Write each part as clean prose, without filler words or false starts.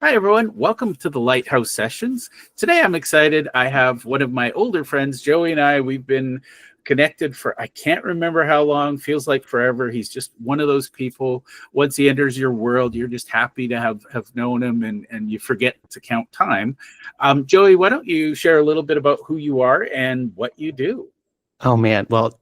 Hi, everyone. Welcome to the Lighthouse Sessions. Today, I'm excited. I have one of my older friends, Joey, and we've been connected for, I can't remember how long, feels like forever. He's just one of those people. Once he enters your world, you're just happy to have known him and you forget to count time. Joey, why don't you share a little bit about who you are and what you do? Oh man. Well,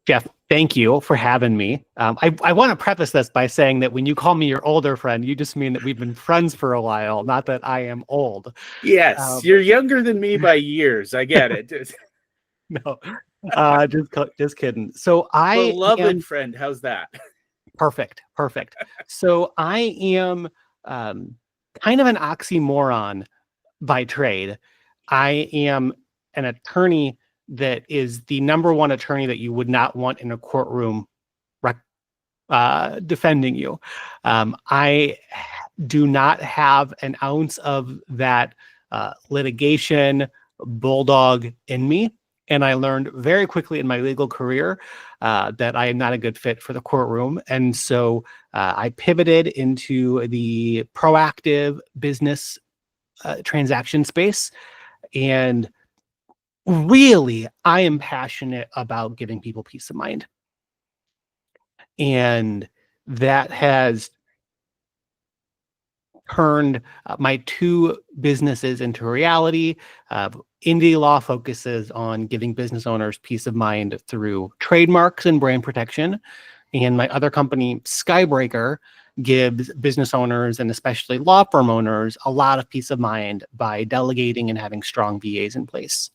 Jeff, thank you for having me. I want to preface this by saying that when you call me your older friend, you just mean that we've been friends for a while, not that I am old. Yes, Um, you're younger than me by years. I get it. no, just kidding. So I Beloved am friend, how's that? perfect. So I am um, kind of an oxymoron by trade. I am an attorney that is the number one attorney that you would not want in a courtroom defending you. I do not have an ounce of that litigation bulldog in me. And I learned very quickly in my legal career that I am not a good fit for the courtroom. And so I pivoted into the proactive business transaction space. And really, I am passionate about giving people peace of mind. And that has turned my two businesses into reality. Indie Law focuses on giving business owners peace of mind through trademarks and brand protection. And my other company, Skybreaker, gives business owners and especially law firm owners a lot of peace of mind by delegating and having strong VAs in place.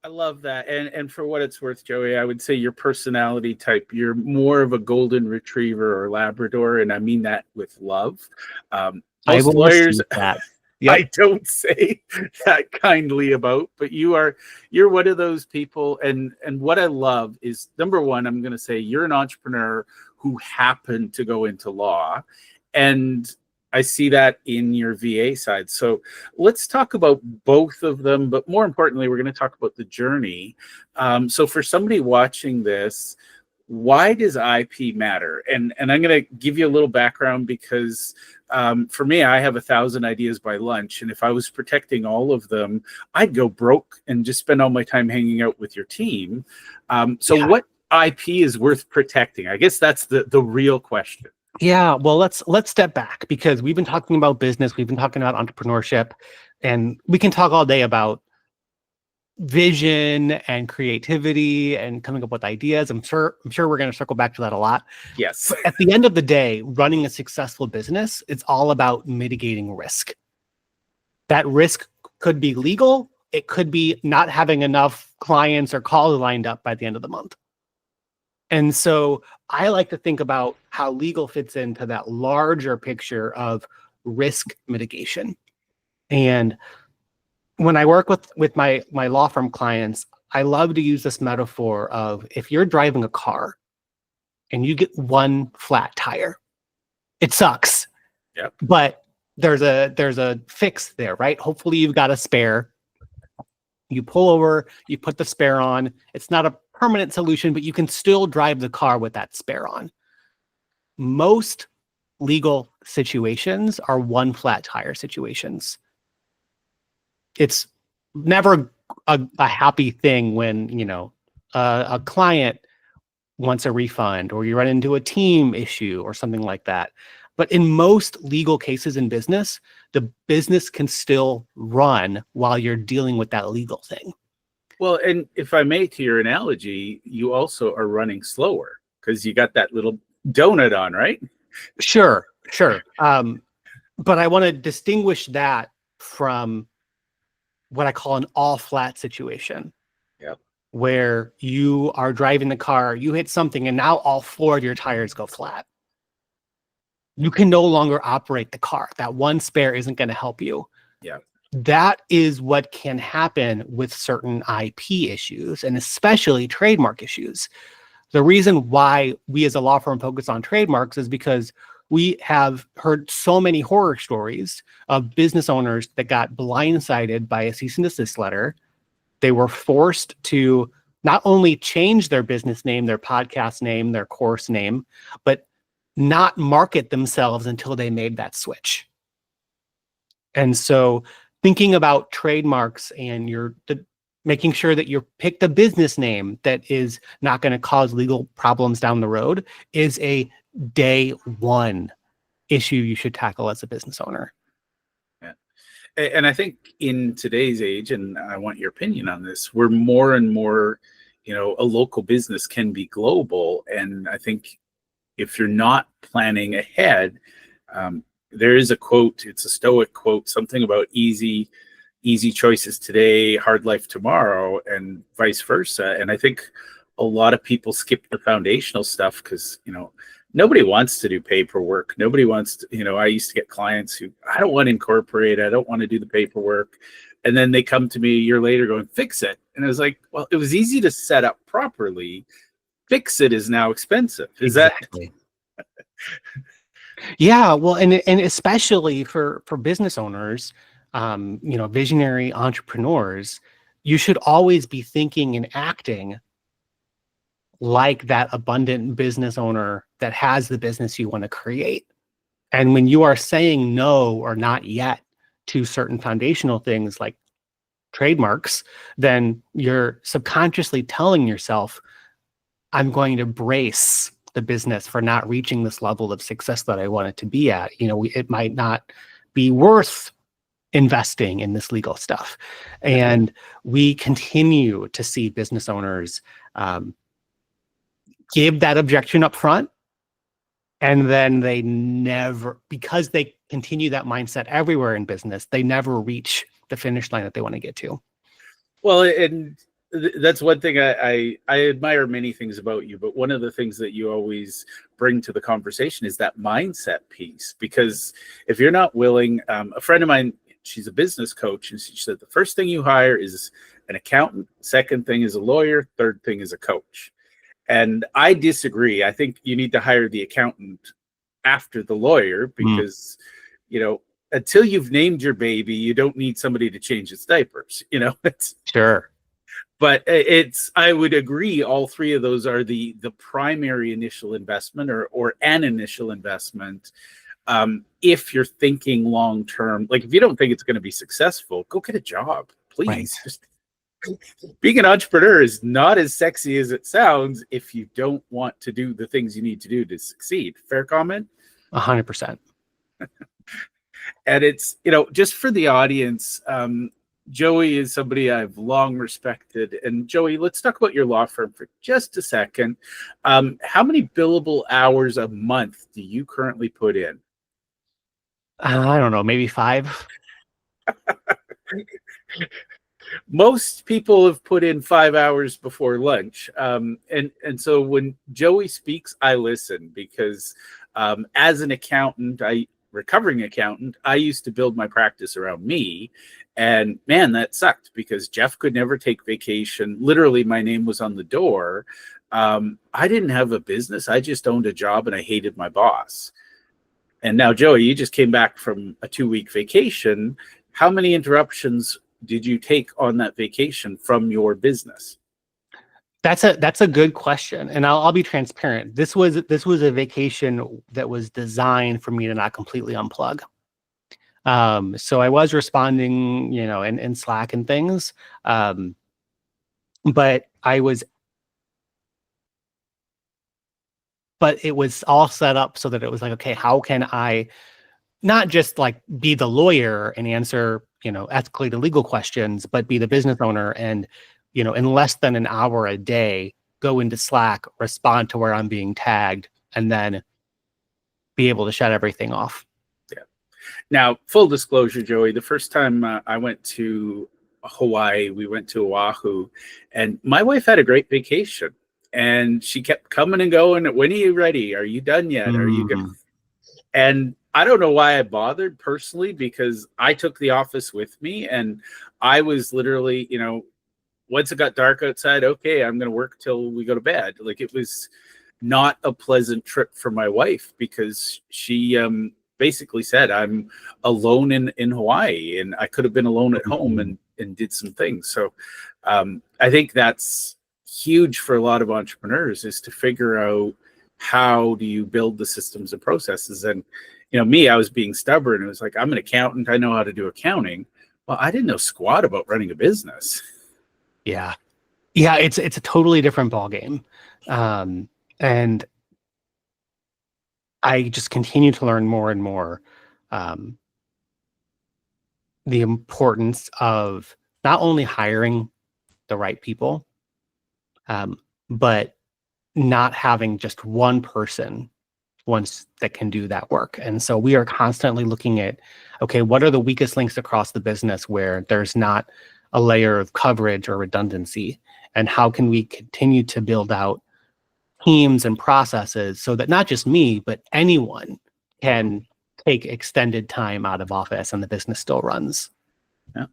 I love that. And for what it's worth, Joey, I would say your personality type, you're more of a golden retriever or Labrador, and I mean that with love. I Most will lawyers receive that. I Yep. don't say that kindly about, but you're one of those people. And what I love is, number one, I'm gonna say you're an entrepreneur who happened to go into law. And I see that in your VA side. So let's talk about both of them, but more importantly, we're going to talk about the journey. So for somebody watching this, why does IP matter? And I'm going to give you a little background because for me, I have 1,000 ideas by lunch. And if I was protecting all of them, I'd go broke and just spend all my time hanging out with your team. So Yeah. what IP is worth protecting? I guess that's the real question. Yeah, well, let's step back because we've been talking about business, we've been talking about entrepreneurship, and we can talk all day about vision and creativity and coming up with ideas. I'm sure we're going to circle back to that a lot. Yes. But at the end of the day, running a successful business, it's all about mitigating risk. That risk could be legal, it could be not having enough clients or calls lined up by the end of the month. And so I like to think about how legal fits into that larger picture of risk mitigation. And when I work with my law firm clients, I love to use this metaphor of if you're driving a car and you get one flat tire, it sucks, Yep. but there's a fix there, right? Hopefully you've got a spare. You pull over, you put the spare on. It's not a permanent solution, but you can still drive the car with that spare on. Most legal situations are one flat tire situations. It's never a happy thing when, a client wants a refund or you run into a team issue or something like that. But in most legal cases in business, the business can still run while you're dealing with that legal thing. Well, and if I may, to your analogy, you also are running slower because you got that little donut on, right? Sure. But I want to distinguish that from what I call an all flat situation, Yep. where you are driving the car, you hit something, and now all four of your tires go flat. You can no longer operate the car. That one spare isn't going to help you. Yeah. That is what can happen with certain IP issues and especially trademark issues. The reason why we as a law firm focus on trademarks is because we have heard so many horror stories of business owners that got blindsided by a cease and desist letter. They were forced to not only change their business name, their podcast name, their course name, but not market themselves until they made that switch. And so thinking about trademarks and making sure that you pick a business name that is not going to cause legal problems down the road is a day one issue you should tackle as a business owner. Yeah. And I think in today's age, and I want your opinion on this, we're more and more, a local business can be global. And I think if you're not planning ahead, there is a quote, it's a Stoic quote, something about easy choices today, hard life tomorrow, and vice versa. And I think a lot of people skip the foundational stuff because, nobody wants to do paperwork. Nobody wants to, I used to get clients who, I don't want to incorporate, I don't want to do the paperwork. And then they come to me a year later going, fix it. And I was like, well, it was easy to set up properly. Fix it is now expensive. Is exactly. Yeah, well, and especially for business owners, visionary entrepreneurs, you should always be thinking and acting like that abundant business owner that has the business you want to create. And when you are saying no or not yet to certain foundational things like trademarks, then you're subconsciously telling yourself, I'm going to brace the business for not reaching this level of success that I want it to be at. It might not be worth investing in this legal stuff. And we continue to see business owners give that objection up front, and then they never, because they continue that mindset everywhere in business, they never reach the finish line that they want to get to. Well, and that's one thing I admire many things about you, but one of the things that you always bring to the conversation is that mindset piece. Because if you're not willing, a friend of mine, she's a business coach, and she said the first thing you hire is an accountant, second thing is a lawyer, third thing is a coach. And I disagree. I think you need to hire the accountant after the lawyer because, until you've named your baby, you don't need somebody to change its diapers. Sure. But I would agree, all three of those are the primary initial investment or an initial investment. If you're thinking long term, like if you don't think it's going to be successful, go get a job, please. Right. Just being an entrepreneur is not as sexy as it sounds if you don't want to do the things you need to do to succeed. Fair comment? 100%. And it's, just for the audience, Joey is somebody I've long respected. And Joey, let's talk about your law firm for just a second. How many billable hours a month do you currently put in? I don't know, maybe 5. Most people have put in 5 hours before lunch. And so when Joey speaks, I listen because as an accountant, recovering accountant, I used to build my practice around me. And man, that sucked because Jeff could never take vacation. Literally, my name was on the door. I didn't have a business. I just owned a job and I hated my boss. And now, Joey, you just came back from a 2-week vacation. How many interruptions did you take on that vacation from your business? That's a good question, and I'll be transparent. This was a vacation that was designed for me to not completely unplug. So I was responding, in Slack and things, but it was all set up so that it was like, okay, how can I not just like be the lawyer and answer, ethically the legal questions, but be the business owner and, in less than an hour a day, go into Slack, respond to where I'm being tagged, and then be able to shut everything off. Yeah. Now, full disclosure, Joey, the first time I went to Hawaii, we went to Oahu, and my wife had a great vacation. And she kept coming and going. When are you ready? Are you done yet? Are you good? And I don't know why I bothered personally, because I took the office with me and I was literally, once it got dark outside, okay, I'm going to work till we go to bed. Like, it was not a pleasant trip for my wife because she basically said, I'm alone in Hawaii and I could have been alone at home and did some things. So I think that's huge for a lot of entrepreneurs, is to figure out how do you build the systems and processes. And me, I was being stubborn. It was like, I'm an accountant. I know how to do accounting. Well, I didn't know squat about running a business. Yeah. Yeah. It's a totally different ballgame. And I just continue to learn more and more the importance of not only hiring the right people, but not having just one person once that can do that work. And so we are constantly looking at, okay, what are the weakest links across the business where there's not a layer of coverage or redundancy? And how can we continue to build out teams and processes so that not just me, but anyone can take extended time out of office and the business still runs? Yeah.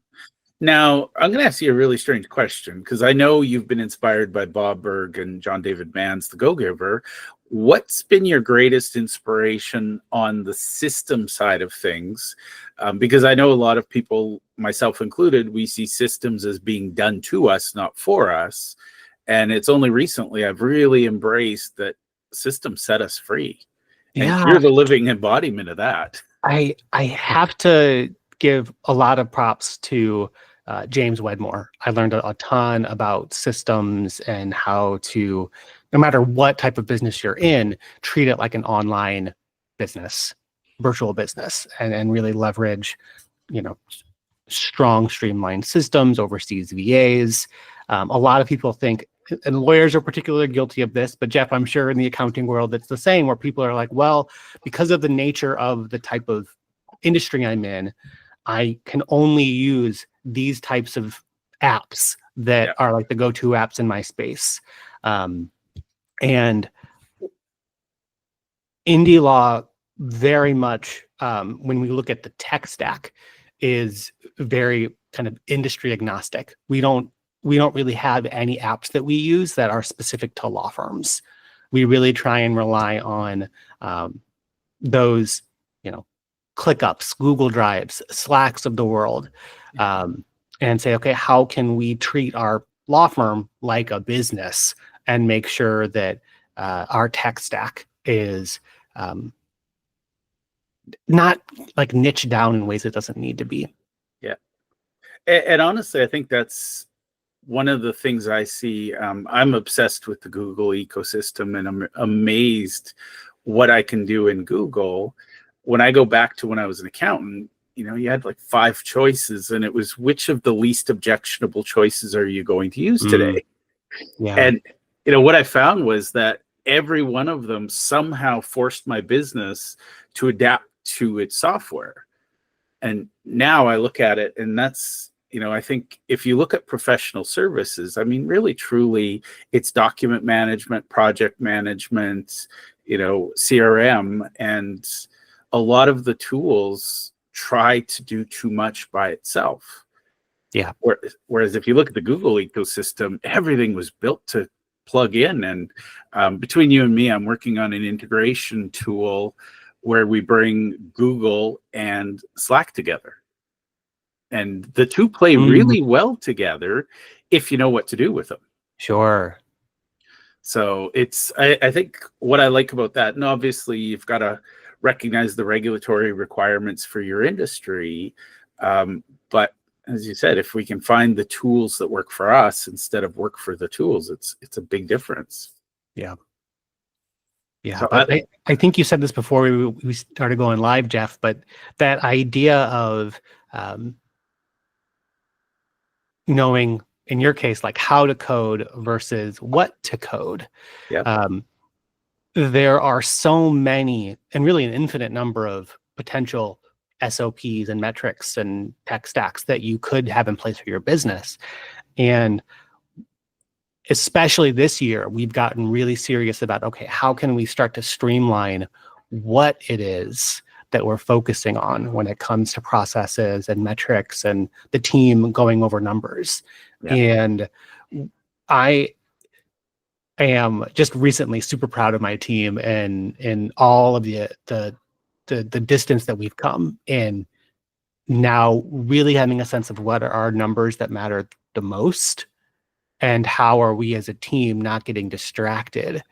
Now, I'm going to ask you a really strange question because I know you've been inspired by Bob Berg and John David Mann's The Go-Giver. What's been your greatest inspiration on the system side of things? Because I know a lot of people, myself included, we see systems as being done to us, not for us. And it's only recently I've really embraced that systems set us free. And Yeah, you're the living embodiment of that. I have to give a lot of props to James Wedmore. I learned a ton about systems and how to, no matter what type of business you're in, treat it like an online business, virtual business, and really leverage, strong streamlined systems, overseas VAs. A lot of people think, and lawyers are particularly guilty of this, but Jeff, I'm sure in the accounting world, it's the same, where people are like, well, because of the nature of the type of industry I'm in, I can only use these types of apps that are like the go-to apps in my space. And indie law very much, when we look at the tech stack, is very kind of industry agnostic. We don't really have any apps that we use that are specific to law firms. We really try and rely on those, ClickUps, Google Drives, Slacks of the world, and say, okay, how can we treat our law firm like a business and make sure that our tech stack is not like niche down in ways it doesn't need to be. Yeah. And honestly, I think that's one of the things I see. I'm obsessed with the Google ecosystem, and I'm amazed what I can do in Google. When I go back to when I was an accountant, you had like 5 choices, and it was which of the least objectionable choices are you going to use today? Yeah. And, what I found was that every one of them somehow forced my business to adapt to its software. And now I look at it, and that's, I think if you look at professional services, I mean, really, truly, it's document management, project management, CRM, and a lot of the tools try to do too much by itself. Yeah. Whereas if you look at the Google ecosystem, everything was built to plug in. And between you and me, I'm working on an integration tool where we bring Google and Slack together. And the two play really well together if you know what to do with them. Sure. So I think what I like about that, and obviously you've got to recognize the regulatory requirements for your industry. But as you said, if we can find the tools that work for us instead of work for the tools, it's a big difference. Yeah. Yeah. So But I think you said this before we started going live, Jeff, but that idea of knowing, in your case, like how to code versus what to code. Yeah. There are so many, and really an infinite number of potential SOPs and metrics and tech stacks that you could have in place for your business. And especially this year, we've gotten really serious about, okay, how can we start to streamline what it is that we're focusing on when it comes to processes and metrics and the team going over numbers. Yeah. And I am just recently super proud of my team and all of the distance that we've come in, now really having a sense of what are our numbers that matter the most and how are we as a team not getting distracted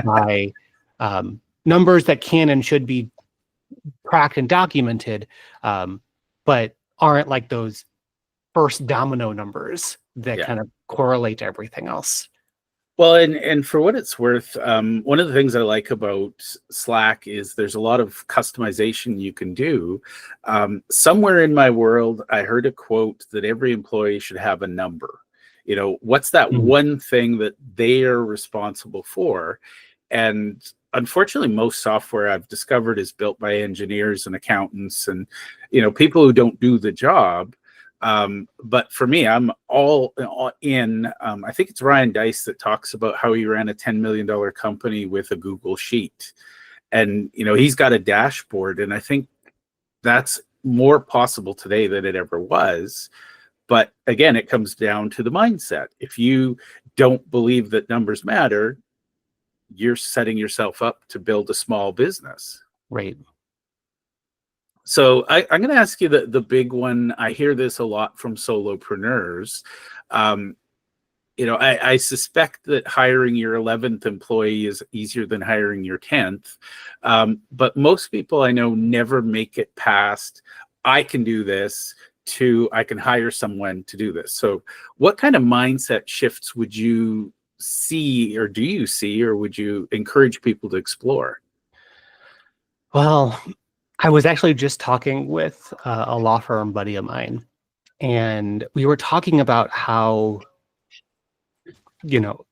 by numbers that can and should be tracked and documented, but aren't like those first domino numbers that kind of correlate to everything else. Well, and for what it's worth, one of the things I like about Slack is there's a lot of customization you can do. Somewhere in my world, I heard a quote that every employee should have a number. You know, what's that one thing that they are responsible for? And unfortunately, most software I've discovered is built by engineers and accountants and, you know, people who don't do the job. But for me, I'm all in. I think it's Ryan Dice that talks about how he ran a $10 million company with a Google Sheet. And, you know, he's got a dashboard. And I think that's more possible today than it ever was. But again, it comes down to the mindset. If you don't believe that numbers matter, you're setting yourself up to build a small business. Right. So I'm going to ask you the big one. I hear this a lot from solopreneurs. You know, I suspect that hiring your 11th employee is easier than hiring your 10th. But most people I know never make it past, I can do this, to I can hire someone to do this. So what kind of mindset shifts would you see, or do you see, or would you encourage people to explore? Well, I was actually just talking with a law firm buddy of mine, and we were talking about how, you know,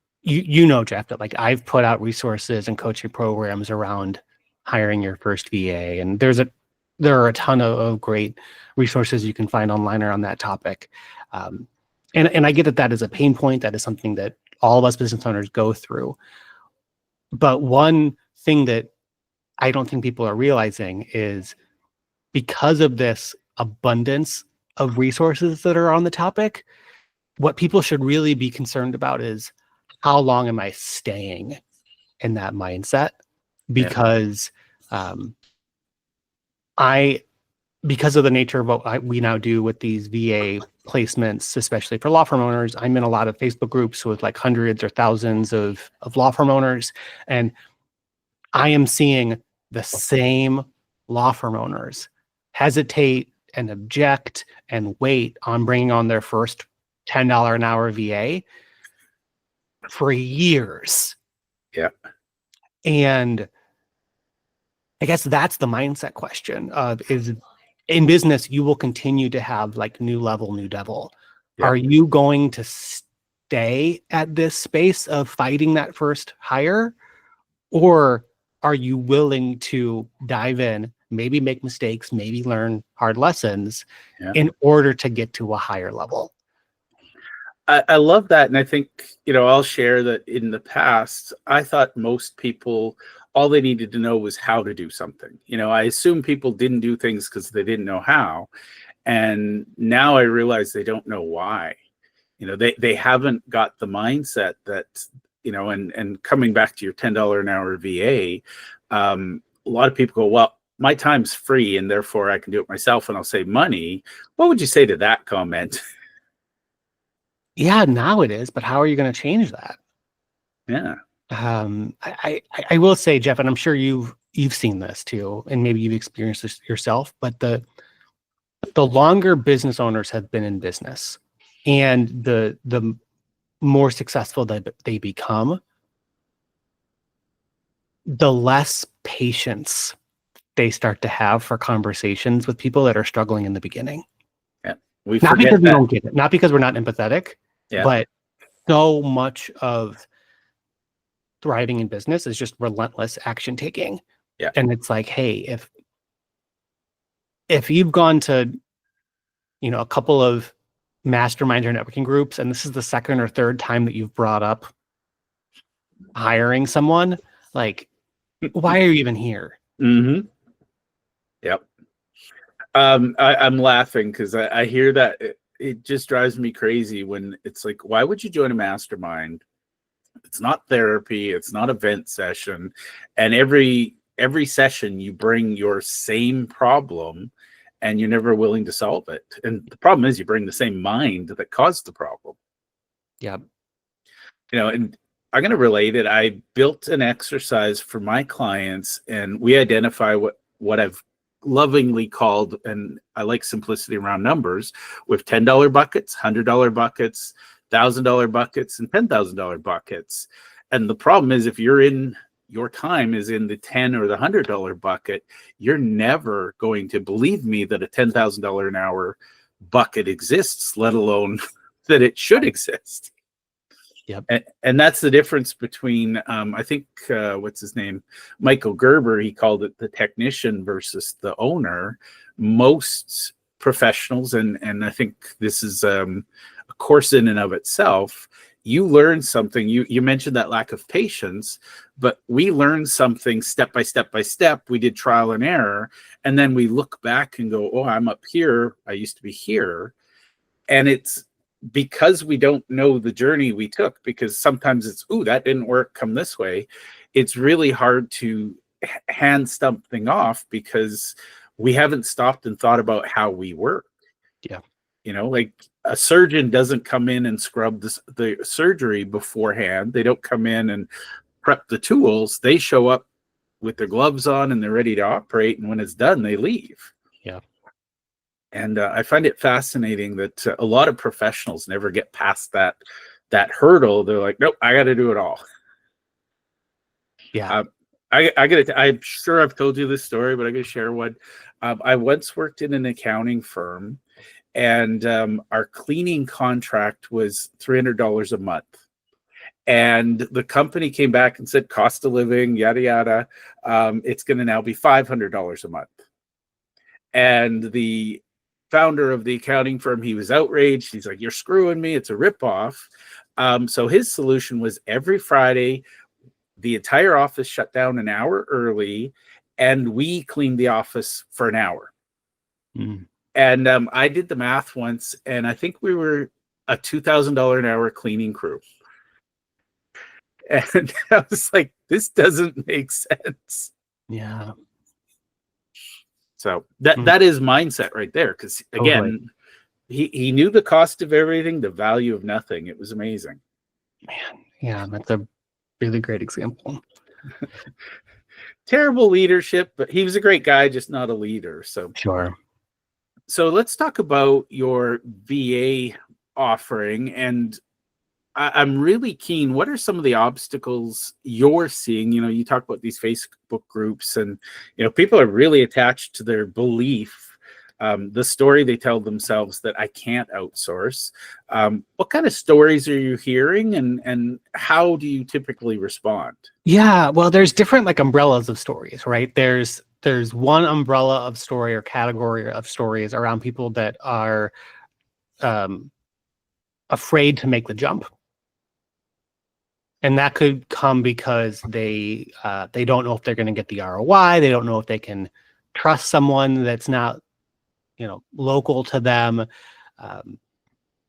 Jeff, that like I've put out resources and coaching programs around hiring your first VA, and there are a ton of great resources you can find online around that topic. And I get that is a pain point. That is something that all of us business owners go through. But one thing that I don't think people are realizing is, because of this abundance of resources that are on the topic, what people should really be concerned about is, how long am I staying in that mindset? Because because of the nature of what we now do with these VA placements, especially for law firm owners, I'm in a lot of Facebook groups with like hundreds or thousands of law firm owners, and I am seeing the same law firm owners hesitate and object and wait on bringing on their first $10 an hour VA for years. Yeah. And I guess that's the mindset question is, in business, you will continue to have like new level, new devil. Yeah. Are you going to stay at this space of fighting that first hire? Or are you willing to dive in, maybe make mistakes, maybe learn hard lessons in order to get to a higher level? I love that. And I think, you know, I'll share that in the past, I thought most people, all they needed to know was how to do something. You know, I assume people didn't do things because they didn't know how. And now I realize they don't know why. You know, they haven't got the mindset that, you know, and coming back to your $10 an hour VA, a lot of people go, well, my time's free and therefore I can do it myself and I'll save money. What would you say to that comment? Yeah, now it is, but how are you going to change that? Yeah. I will say, Jeff, and I'm sure you've seen this too, and maybe you've experienced this yourself, but the longer business owners have been in business and the more successful that they become, the less patience they start to have for conversations with people that are struggling in the beginning. Yeah. Not because we don't get it, not because we're not empathetic, but so much of thriving in business is just relentless action taking. Yeah. And it's like, hey, if you've gone to, you know, a couple of masterminds or networking groups, and this is the second or third time that you've brought up hiring someone, like, why are you even here? Mm-hmm. Yep. I'm laughing because I hear that it just drives me crazy when it's like, why would you join a mastermind? It's not therapy. It's not a vent session. And every session you bring your same problem and you're never willing to solve it. And the problem is you bring the same mind that caused the problem. Yeah. You know, and I'm going to relate it. I built an exercise for my clients and we identify what I've lovingly called, and I like simplicity around numbers, with $10 buckets, $100 buckets, $1,000 buckets, and $10,000 buckets. And the problem is, if your time is in the $10 or the $100 bucket, you're never going to believe me that a $10,000 an hour bucket exists, let alone that it should exist. Yep. And that's the difference between, I think, what's his name? Michael Gerber, he called it the technician versus the owner. Most professionals, and I think this is a course in and of itself, you learn something. You mentioned that lack of patience, but we learned something step by step by step. We did trial and error, and then we look back and go, oh, I'm up here. I used to be here. And it's because we don't know the journey we took, because sometimes it's, ooh, that didn't work, come this way. It's really hard to hand something off because we haven't stopped and thought about how we work. Yeah. You know, like a surgeon doesn't come in and scrub the surgery beforehand. They don't come in and prep the tools. They show up with their gloves on and they're ready to operate. And when it's done, they leave. Yeah. And I find it fascinating that a lot of professionals never get past that hurdle. They're like, nope, I got to do it all. Yeah. I'm sure I've told you this story, but I got to share one. I once worked in an accounting firm, and our cleaning contract was $300 a month. And the company came back and said, cost of living, yada, yada. It's going to now be $500 a month. And the founder of the accounting firm, he was outraged. He's like, you're screwing me. It's a ripoff. So his solution was every Friday, the entire office shut down an hour early, and we cleaned the office for an hour. Mm. And I did the math once, and I think we were a $2,000 an hour cleaning crew. And I was like, this doesn't make sense. Yeah. So that is mindset right there. Because again, he knew the cost of everything, the value of nothing. It was amazing. Man, yeah, that's a really great example. Terrible leadership, but he was a great guy, just not a leader. So Sure. So let's talk about your VA offering. And I'm really keen. What are some of the obstacles you're seeing? You know, you talk about these Facebook groups, and, you know, people are really attached to their belief, the story they tell themselves that I can't outsource. What kind of stories are you hearing, and how do you typically respond? Yeah, well, there's different like umbrellas of stories, right? There's one umbrella of story or category of stories around people that are afraid to make the jump. And that could come because they don't know if they're going to get the ROI. They don't know if they can trust someone that's not, you know, local to them.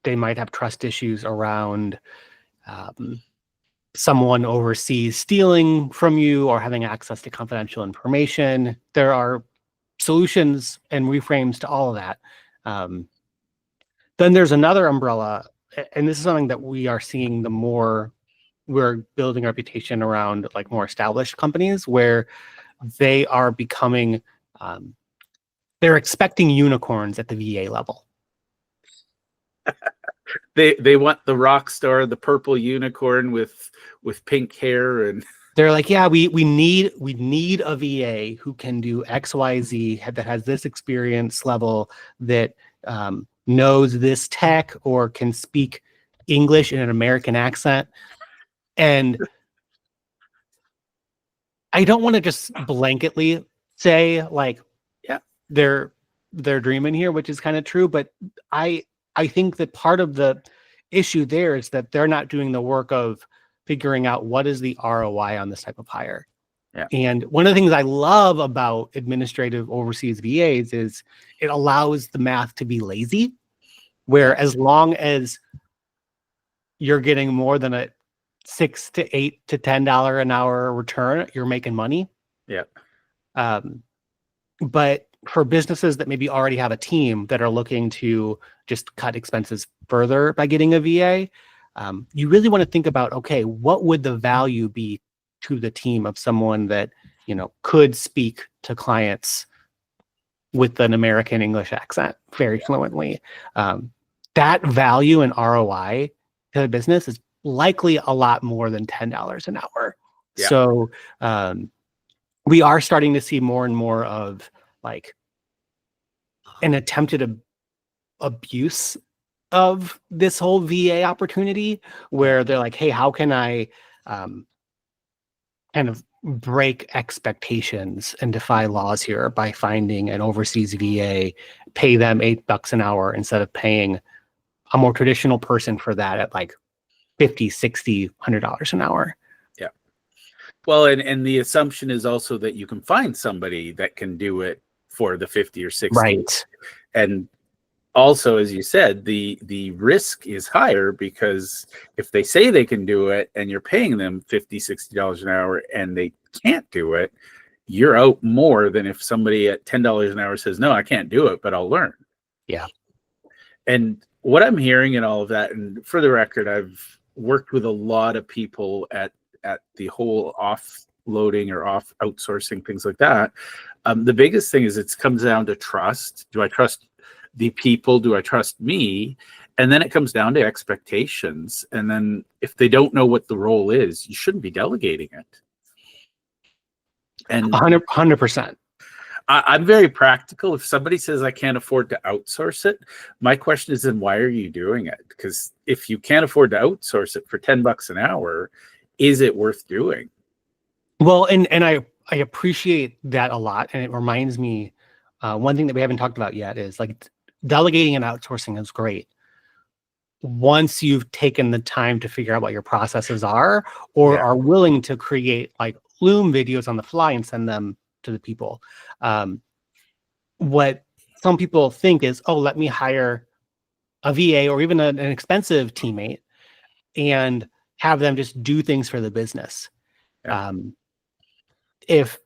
They might have trust issues around someone overseas stealing from you or having access to confidential information. There are solutions and reframes to all of that. Then there's another umbrella, and this is something that we are seeing the more we're building a reputation around, like more established companies, where they are becoming, they're expecting unicorns at the VA level. They want the rock star, the purple unicorn with pink hair, and they're like, yeah, we need a VA who can do XYZ, that has this experience level, that knows this tech or can speak English in an American accent. And I don't want to just blanketly say like, yeah, they're dreaming here, which is kind of true. But I think that part of the issue there is that they're not doing the work of figuring out what is the ROI on this type of hire. Yeah. And one of the things I love about administrative overseas VAs is it allows the math to be lazy, where as long as you're getting more than a $6 to $8 to $10 an hour return, you're making money. Yeah. But for businesses that maybe already have a team that are looking to just cut expenses further by getting a VA, you really want to think about, okay, what would the value be to the team of someone that, you know, could speak to clients with an American English accent very fluently. That value and ROI to the business is likely a lot more than $10 an hour. Yeah. So we are starting to see more and more of like an attempted abuse of this whole VA opportunity, where they're like, hey, how can I kind of break expectations and defy laws here by finding an overseas VA, pay them $8 an hour instead of paying a more traditional person for that at like $50, $60, $100 an hour. Yeah. Well, and the assumption is also that you can find somebody that can do it for the 50 or 60. Right. And also, as you said, the risk is higher, because if they say they can do it and you're paying them $50, $60 an hour and they can't do it, you're out more than if somebody at $10 an hour says, no, I can't do it, but I'll learn. Yeah. And what I'm hearing in all of that, and for the record, I've worked with a lot of people at the whole offloading or off outsourcing, things like that. The biggest thing is it comes down to trust. Do I trust the people? Do I trust me? And then it comes down to expectations. And then if they don't know what the role is, you shouldn't be delegating it. And 100%. I'm very practical. If somebody says I can't afford to outsource it, my question is, then why are you doing it? Because if you can't afford to outsource it for $10 an hour, is it worth doing? Well, and I appreciate that a lot. And it reminds me, one thing that we haven't talked about yet is like delegating and outsourcing is great once you've taken the time to figure out what your processes are, or are willing to create like Loom videos on the fly and send them to the people. What some people think is, oh, let me hire a VA or even an expensive teammate and have them just do things for the business. Yeah. If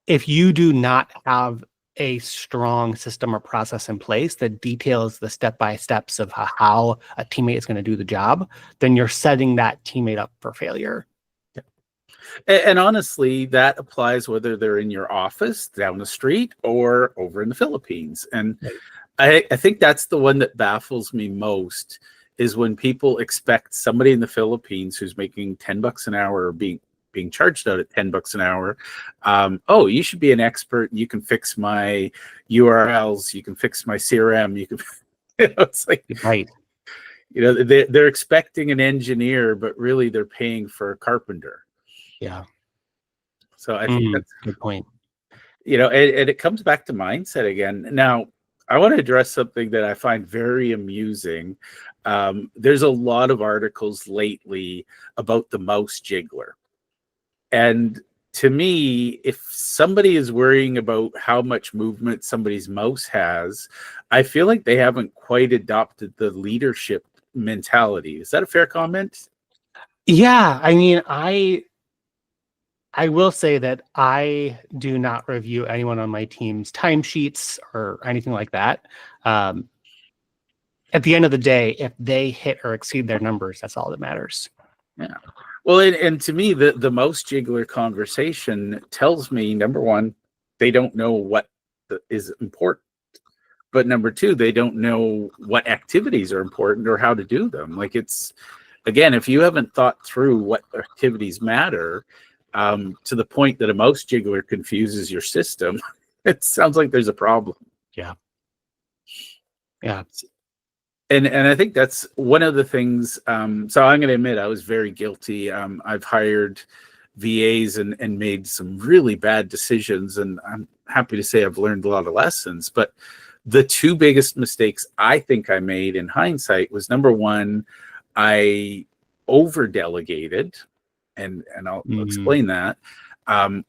you do not have a strong system or process in place that details the step-by-steps of how a teammate is going to do the job, then you're setting that teammate up for failure. And honestly, that applies whether they're in your office down the street or over in the Philippines. And I think that's the one that baffles me most, is when people expect somebody in the Philippines who's making $10 an hour or being charged out at $10 an hour. Oh, you should be an expert. You can fix my URLs. You can fix my CRM. You can, it's like, right. They're expecting an engineer, but really they're paying for a carpenter. Yeah. So I think that's a good point. And it comes back to mindset again. Now, I want to address something that I find very amusing. There's a lot of articles lately about the mouse jiggler. And to me, if somebody is worrying about how much movement somebody's mouse has, I feel like they haven't quite adopted the leadership mentality. Is that a fair comment? Yeah. I mean, I will say that I do not review anyone on my team's timesheets or anything like that. At the end of the day, if they hit or exceed their numbers, that's all that matters. Yeah. Well, and to me, the mouse jiggler conversation tells me, number one, they don't know what is important. But number two, they don't know what activities are important or how to do them. Like, it's, again, if you haven't thought through what activities matter, to the point that a mouse jiggler confuses your system, it sounds like there's a problem. Yeah. Yeah. And I think that's one of the things. So I'm going to admit I was very guilty. I've hired VAs and made some really bad decisions, and I'm happy to say I've learned a lot of lessons. But the two biggest mistakes I think I made in hindsight was, number one, I over delegated, and I'll explain that.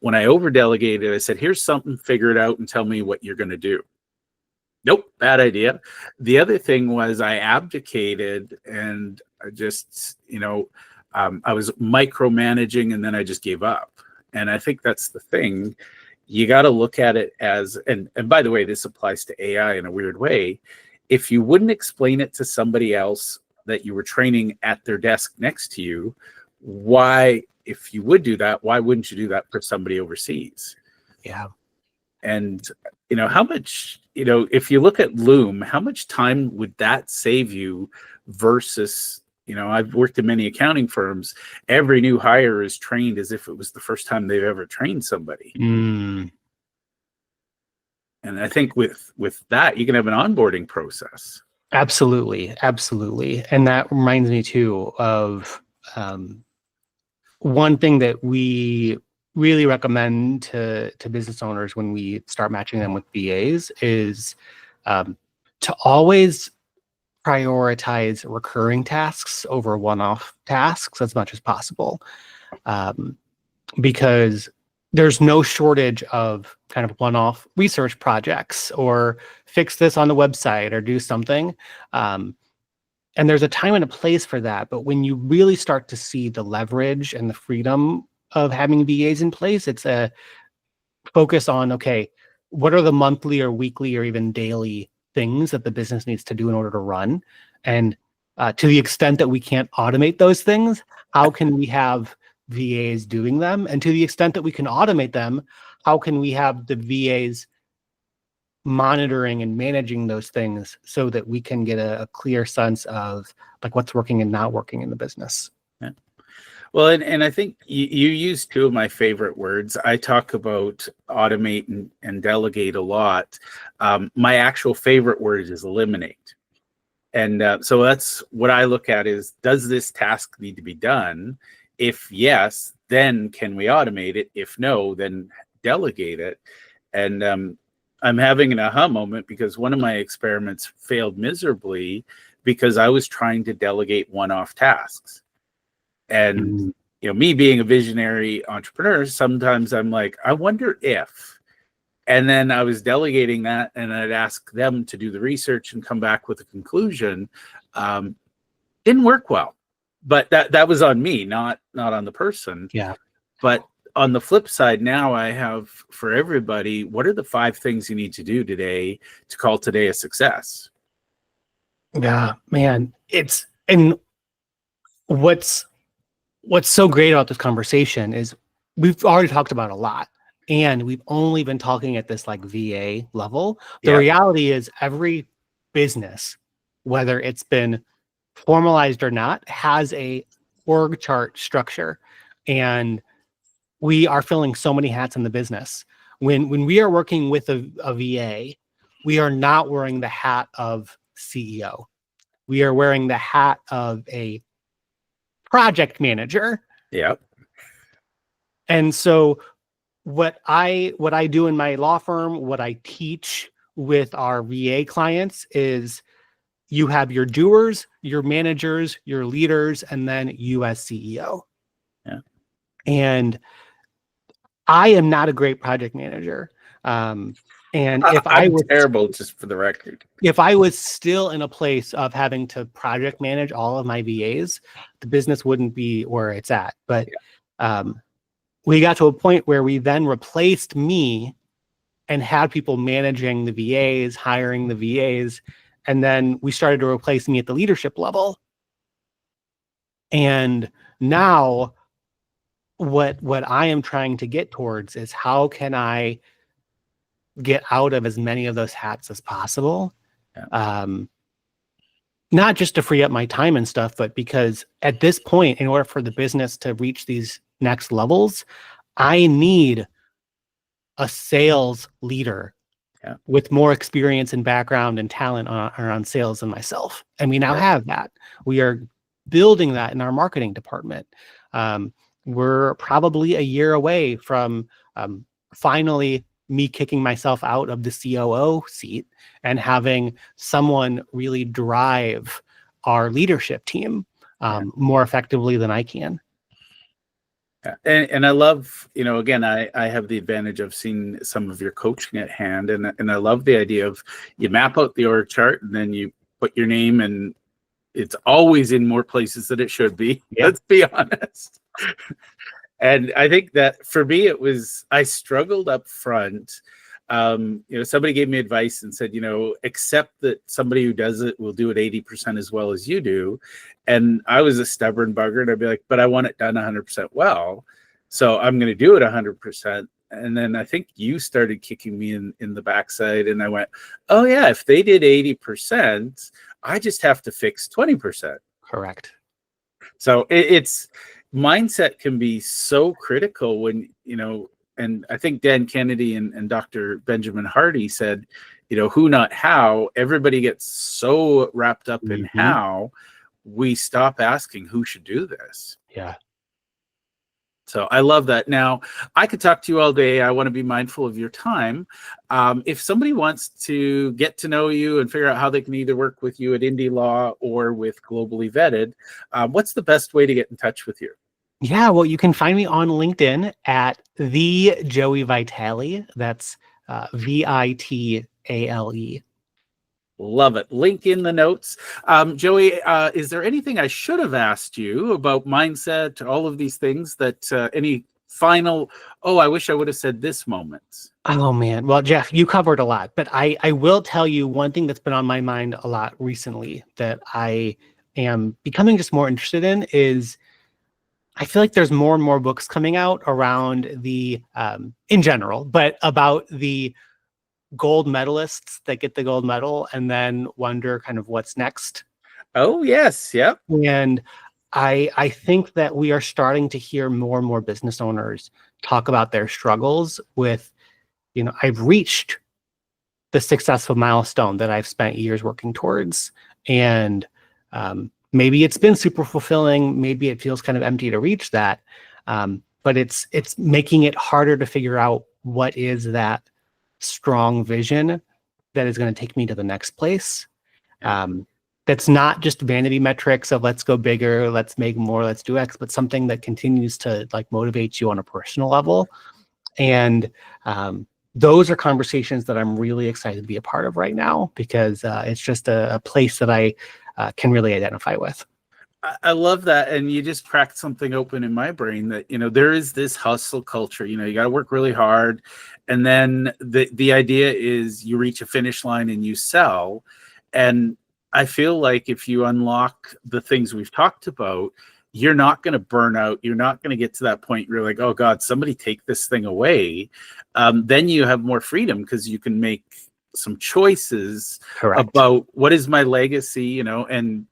When I over delegated, I said, "Here's something, figure it out, and tell me what you're going to do." Nope, bad idea. The other thing was I abdicated, and I just, I was micromanaging, and then I just gave up. And I think that's the thing. You got to look at it as, and by the way, this applies to AI in a weird way. If you wouldn't explain it to somebody else that you were training at their desk next to you, why, if you would do that, why wouldn't you do that for somebody overseas? Yeah. And how much, if you look at Loom, how much time would that save you versus, I've worked in many accounting firms. Every new hire is trained as if it was the first time they've ever trained somebody. Mm. And I think with that, you can have an onboarding process. Absolutely. And that reminds me too of one thing that we really recommend to business owners when we start matching them with VAs is to always prioritize recurring tasks over one-off tasks as much as possible, because there's no shortage of kind of one-off research projects or fix this on the website or do something. And there's a time and a place for that. But when you really start to see the leverage and the freedom of having VAs in place, it's a focus on, okay, what are the monthly or weekly or even daily things that the business needs to do in order to run? And to the extent that we can't automate those things, how can we have VAs doing them? And to the extent that we can automate them, how can we have the VAs monitoring and managing those things so that we can get a clear sense of like what's working and not working in the business? Yeah. Well, and I think you use two of my favorite words. I talk about automate and delegate a lot. My actual favorite word is eliminate. And so that's what I look at is, does this task need to be done? If yes, then can we automate it? If no, then delegate it. And I'm having an aha moment because one of my experiments failed miserably because I was trying to delegate one-off tasks. And, me being a visionary entrepreneur, sometimes I'm like, I wonder if, and then I was delegating that and I'd ask them to do the research and come back with a conclusion. Didn't work well, but that was on me, not on the person. Yeah. But on the flip side, now I have for everybody, what are the 5 things you need to do today to call today a success? Yeah, man. And what's so great about this conversation is we've already talked about a lot, and we've only been talking at this like VA level. The reality is every business, whether it's been formalized or not, has a org chart structure, and we are filling so many hats in the business. When we are working with a VA, we are not wearing the hat of CEO. We are wearing the hat of a project manager. Yeah. And so what I do in my law firm, what I teach with our VA clients is you have your doers, your managers, your leaders, and then you as CEO. Yeah. And I am not a great project manager. And if I was terrible, just for the record, if I was still in a place of having to project manage all of my VAs, the business wouldn't be where it's at. But we got to a point where we then replaced me and had people managing the VAs, hiring the VAs. And then we started to replace me at the leadership level. And now what I am trying to get towards is how can I get out of as many of those hats as possible. Yeah. Not just to free up my time and stuff, but because at this point, in order for the business to reach these next levels, I need a sales leader with more experience and background and talent around sales than myself. And we now have that. We are building that in our marketing department. We're probably a year away from finally me kicking myself out of the COO seat and having someone really drive our leadership team more effectively than I can. And I love, again, I have the advantage of seeing some of your coaching at hand. And I love the idea of you map out the org chart and then you put your name, and it's always in more places than it should be. Yeah. Let's be honest. And I think that for me, I struggled up front. Somebody gave me advice and said, accept that somebody who does it will do it 80% as well as you do. And I was a stubborn bugger, and I'd be like, but I want it done 100% well. So I'm going to do it 100%. And then I think you started kicking me in the backside, and I went, oh yeah, if they did 80%, I just have to fix 20%. Correct. So it's mindset can be so critical when, and I think Dan Kennedy and Dr. Benjamin Hardy said, who, not how. Everybody gets so wrapped up in how, we stop asking who should do this. Yeah. So I love that. Now, I could talk to you all day. I want to be mindful of your time. If somebody wants to get to know you and figure out how they can either work with you at Indie Law or with Globally Vetted, what's the best way to get in touch with you? Yeah, well, you can find me on LinkedIn at the Joey Vitale. That's Vitale. Love it. Link in the notes. Joey, is there anything I should have asked you about mindset, all of these things that any final, I wish I would have said this moment? Oh, man. Well, Jeff, you covered a lot, but I will tell you one thing that's been on my mind a lot recently that I am becoming just more interested in is I feel like there's more and more books coming out around the, in general, but about the gold medalists that get the gold medal and then wonder kind of what's next. Oh, yes. Yep. And I think that we are starting to hear more and more business owners talk about their struggles with, I've reached the successful milestone that I've spent years working towards. And maybe it's been super fulfilling. Maybe it feels kind of empty to reach that. But it's making it harder to figure out what is that strong vision that is going to take me to the next place. That's not just vanity metrics of let's go bigger, let's make more, let's do X, but something that continues to like motivate you on a personal level. And those are conversations that I'm really excited to be a part of right now because it's just a place that I can really identify with. I love that. And you just cracked something open in my brain that, there is this hustle culture, you got to work really hard. And then the idea is you reach a finish line and you sell. And I feel like if you unlock the things we've talked about, you're not going to burn out. You're not going to get to that point where you're like, oh God, somebody take this thing away. Then you have more freedom because you can make some choices about what is my legacy, and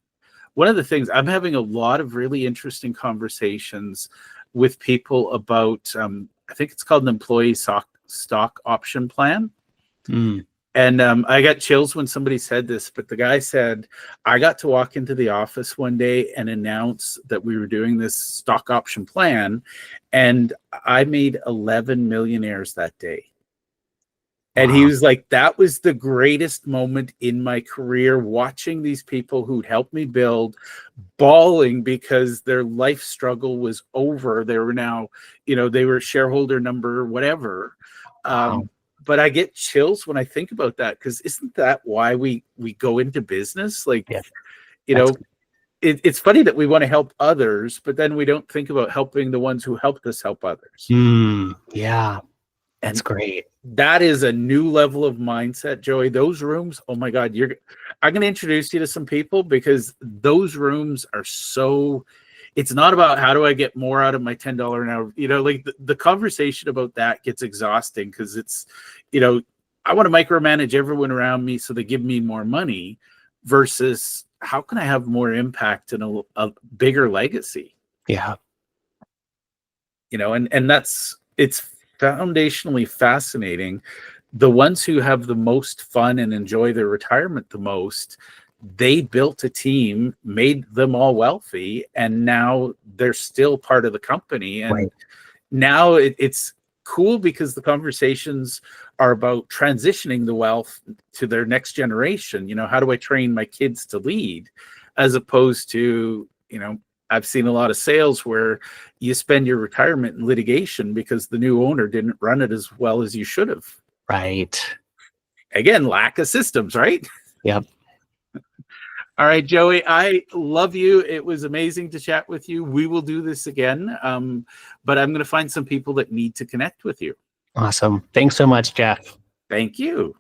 one of the things I'm having a lot of really interesting conversations with people about, I think it's called an employee stock option plan. And I got chills when somebody said this, but the guy said, I got to walk into the office one day and announce that we were doing this stock option plan. And I made 11 millionaires that day. And he was like, that was the greatest moment in my career, watching these people who'd helped me build, bawling because their life struggle was over. They were now, they were shareholder number, whatever. But I get chills when I think about that, because isn't that why we go into business? Like, it's funny that we want to help others, but then we don't think about helping the ones who helped us help others. Yeah. That's great. That is a new level of mindset, Joey. Those rooms, oh my God, I'm going to introduce you to some people because those rooms are so, it's not about how do I get more out of my $10 an hour, like the conversation about that gets exhausting because it's, I want to micromanage everyone around me so they give me more money versus how can I have more impact and a bigger legacy? Yeah. And it's foundationally fascinating. The ones who have the most fun and enjoy their retirement the most, they built a team, made them all wealthy, and now they're still part of the company. And now it's cool because the conversations are about transitioning the wealth to their next generation. How do I train my kids to lead, as opposed to, I've seen a lot of sales where you spend your retirement in litigation because the new owner didn't run it as well as you should have. Right. Again, lack of systems, right? Yep. All right, Joey, I love you. It was amazing to chat with you. We will do this again, but I'm going to find some people that need to connect with you. Awesome. Thanks so much, Jeff. Thank you.